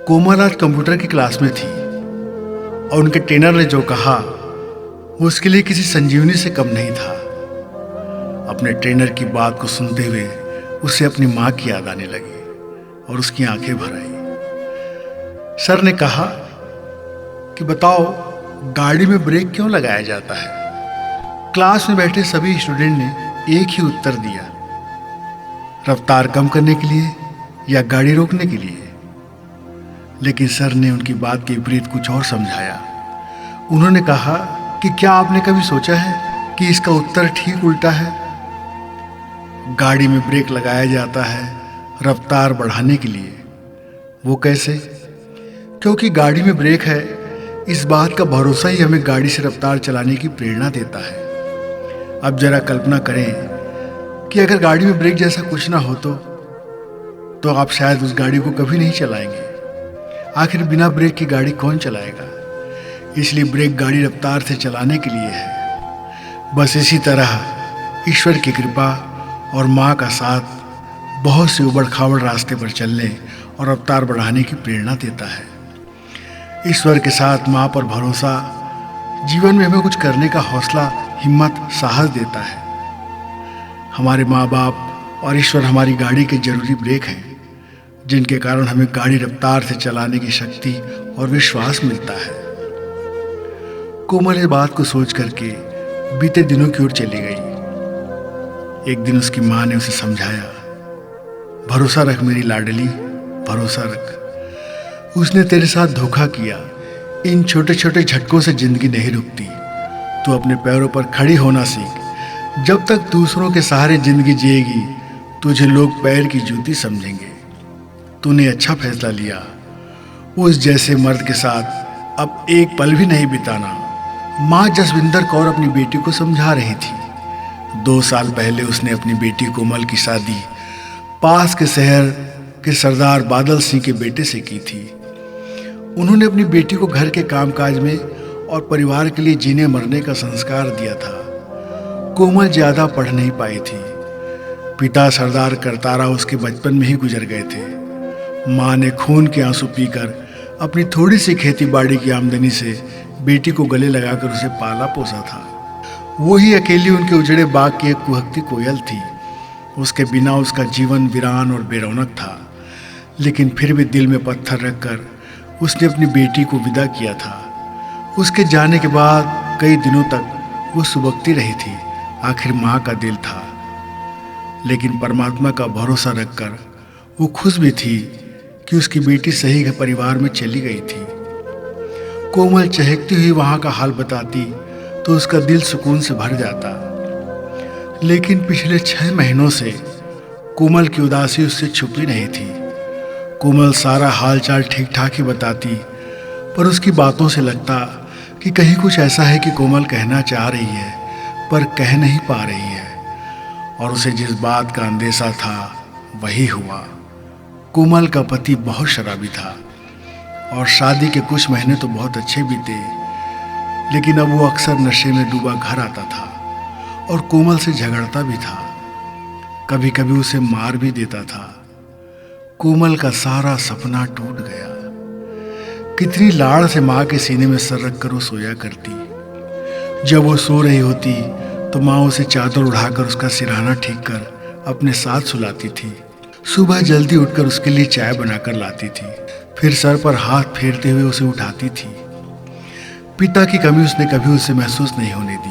कोमल आज कंप्यूटर की क्लास में थी और उनके ट्रेनर ने जो कहा वो उसके लिए किसी संजीवनी से कम नहीं था। अपने ट्रेनर की बात को सुनते हुए उसे अपनी माँ की याद आने लगी और उसकी आंखें भर आई। सर ने कहा कि बताओ गाड़ी में ब्रेक क्यों लगाया जाता है। क्लास में बैठे सभी स्टूडेंट ने एक ही उत्तर दिया, रफ्तार कम करने के लिए या गाड़ी रोकने के लिए। लेकिन सर ने उनकी बात के विपरीत कुछ और समझाया। उन्होंने कहा कि क्या आपने कभी सोचा है कि इसका उत्तर ठीक उल्टा है। गाड़ी में ब्रेक लगाया जाता है रफ्तार बढ़ाने के लिए। वो कैसे? क्योंकि गाड़ी में ब्रेक है, इस बात का भरोसा ही हमें गाड़ी से रफ्तार चलाने की प्रेरणा देता है। अब जरा कल्पना करें कि अगर गाड़ी में ब्रेक जैसा कुछ ना हो तो आप शायद उस गाड़ी को कभी नहीं चलाएंगे। आखिर बिना ब्रेक की गाड़ी कौन चलाएगा? इसलिए ब्रेक गाड़ी रफ्तार से चलाने के लिए है। बस इसी तरह ईश्वर की कृपा और माँ का साथ बहुत से उबड़ खाबड़ रास्ते पर चलने और रफ्तार बढ़ाने की प्रेरणा देता है। ईश्वर के साथ माँ पर भरोसा जीवन में हमें कुछ करने का हौसला, हिम्मत, साहस देता है। हमारे माँ बाप और ईश्वर हमारी गाड़ी के जरूरी ब्रेक हैं, जिनके कारण हमें गाड़ी रफ्तार से चलाने की शक्ति और विश्वास मिलता है। कोमल इस बात को सोच करके बीते दिनों की ओर चली गई। एक दिन उसकी माँ ने उसे समझाया, भरोसा रख मेरी लाडली, भरोसा रख। उसने तेरे साथ धोखा किया। इन छोटे छोटे झटकों से जिंदगी नहीं रुकती। तू अपने पैरों पर खड़ी होना सीख। जब तक दूसरों के सहारे जिंदगी जिएगी तुझे लोग पैर की जूती समझेंगे। तूने अच्छा फैसला लिया। उस जैसे मर्द के साथ अब एक पल भी नहीं बिताना। माँ जसविंदर कौर अपनी बेटी को समझा रही थी। 2 साल पहले उसने अपनी बेटी कोमल की शादी पास के शहर के सरदार बादल सिंह के बेटे से की थी। उन्होंने अपनी बेटी को घर के कामकाज में और परिवार के लिए जीने मरने का संस्कार दिया था। कोमल ज्यादा पढ़ नहीं पाई थी। पिता सरदार करतारा उसके बचपन में ही गुजर गए थे। माँ ने खून के आंसू पीकर अपनी थोड़ी सी खेती बाड़ी की आमदनी से बेटी को गले लगाकर उसे पाला पोसा था। वो ही अकेली उनके उजड़े बाग की एक कुहकती कोयल थी। उसके बिना उसका जीवन वीरान और बेरौनक था। लेकिन फिर भी दिल में पत्थर रखकर उसने अपनी बेटी को विदा किया था। उसके जाने के बाद कई दिनों तक वो सुबकती रही थी। आखिर माँ का दिल था। लेकिन परमात्मा का भरोसा रखकर वो खुश भी थी कि उसकी बेटी सही परिवार में चली गई थी। कोमल चहकती हुई वहां का हाल बताती तो उसका दिल सुकून से भर जाता। लेकिन पिछले 6 महीनों से कोमल की उदासी उससे छुपी नहीं थी। कोमल सारा हाल चाल ठीक ठाक ही बताती, पर उसकी बातों से लगता कि कहीं कुछ ऐसा है कि कोमल कहना चाह रही है पर कह नहीं पा रही है। और उसे जिस बात का अंदेशा था वही हुआ। कोमल का पति बहुत शराबी था और शादी के कुछ महीने तो बहुत अच्छे बीते। लेकिन अब वो अक्सर नशे में डूबा घर आता था और कोमल से झगड़ता भी था। कभी कभी उसे मार भी देता था। कोमल का सारा सपना टूट गया। कितनी लाड़ से माँ के सीने में सर रखकर वो सोया करती। जब वो सो रही होती तो माँ उसे चादर उड़ाकर उसका सिरहाना ठीक कर अपने साथ सुलाती थी। सुबह जल्दी उठकर उसके लिए चाय बनाकर लाती थी। फिर सर पर हाथ फेरते हुए उसे उठाती थी। पिता की कमी उसने कभी उसे महसूस नहीं होने दी।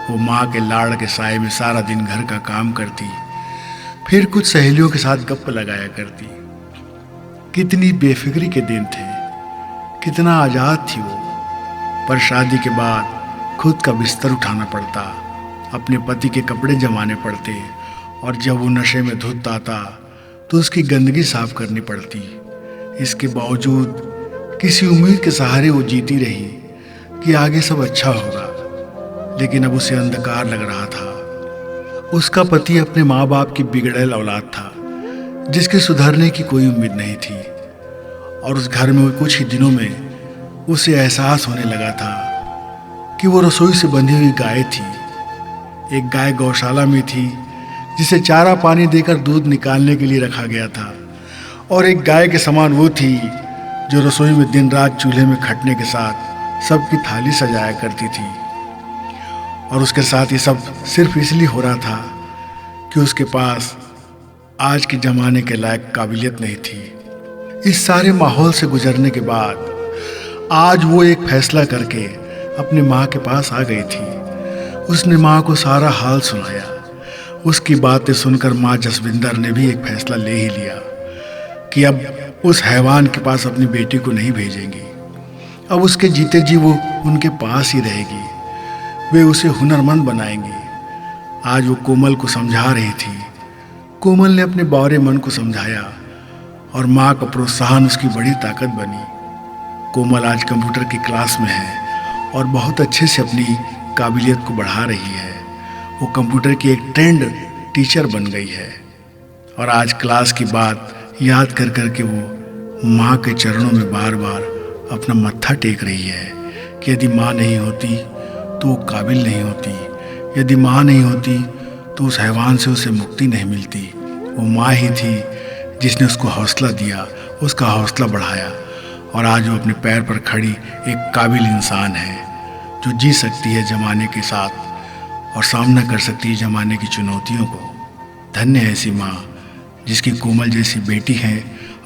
वो माँ के लाड़ के साए में सारा दिन घर का काम करती, फिर कुछ सहेलियों के साथ गप्प लगाया करती। कितनी बेफिक्री के दिन थे, कितना आजाद थी वो। पर शादी के बाद खुद का बिस्तर उठाना पड़ता, अपने पति के कपड़े जमाने पड़ते, और जब वो नशे में धुत आता तो उसकी गंदगी साफ करनी पड़ती। इसके बावजूद किसी उम्मीद के सहारे वो जीती रही कि आगे सब अच्छा होगा। लेकिन अब उसे अंधकार लग रहा था। उसका पति अपने माँ बाप की बिगड़ैल औलाद था, जिसके सुधरने की कोई उम्मीद नहीं थी। और उस घर में कुछ ही दिनों में उसे एहसास होने लगा था कि वो रसोई से बंधी हुई गाय थी। एक गाय गौशाला में थी जिसे चारा पानी देकर दूध निकालने के लिए रखा गया था, और एक गाय के समान वो थी जो रसोई में दिन रात चूल्हे में खटने के साथ सबकी थाली सजाया करती थी। और उसके साथ ये सब सिर्फ इसलिए हो रहा था कि उसके पास आज के ज़माने के लायक काबिलियत नहीं थी। इस सारे माहौल से गुजरने के बाद आज वो एक फैसला करके अपनी माँ के पास आ गई थी। उसने माँ को सारा हाल सुनाया। उसकी बातें सुनकर माँ जसविंदर ने भी एक फैसला ले ही लिया कि अब उस हैवान के पास अपनी बेटी को नहीं भेजेंगी। अब उसके जीते जी वो उनके पास ही रहेगी। वे उसे हुनरमंद बनाएंगी। आज वो कोमल को समझा रही थी। कोमल ने अपने बावरे मन को समझाया और माँ का प्रोत्साहन उसकी बड़ी ताकत बनी। कोमल आज कंप्यूटर की क्लास में है और बहुत अच्छे से अपनी काबिलियत को बढ़ा रही है। वो कंप्यूटर की एक ट्रेंड टीचर बन गई है और आज क्लास की बात याद कर कर के वो माँ के चरणों में बार बार अपना मत्था टेक रही है कि यदि माँ नहीं होती तो वो काबिल नहीं होती। यदि माँ नहीं होती तो उस हैवान से उसे मुक्ति नहीं मिलती। वो माँ ही थी जिसने उसको हौसला दिया, उसका हौसला बढ़ाया और आज वो अपने पैर पर खड़ी एक काबिल इंसान है जो जी सकती है ज़माने के साथ और सामना कर सकती है ज़माने की चुनौतियों को। धन्य है ऐसी माँ जिसकी कोमल जैसी बेटी है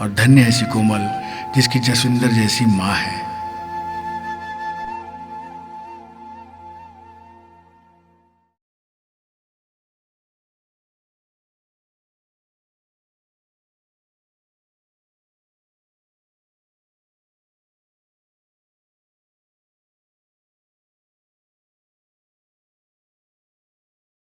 और धन्य है ऐसी कोमल जिसकी जसविंदर जैसी माँ है।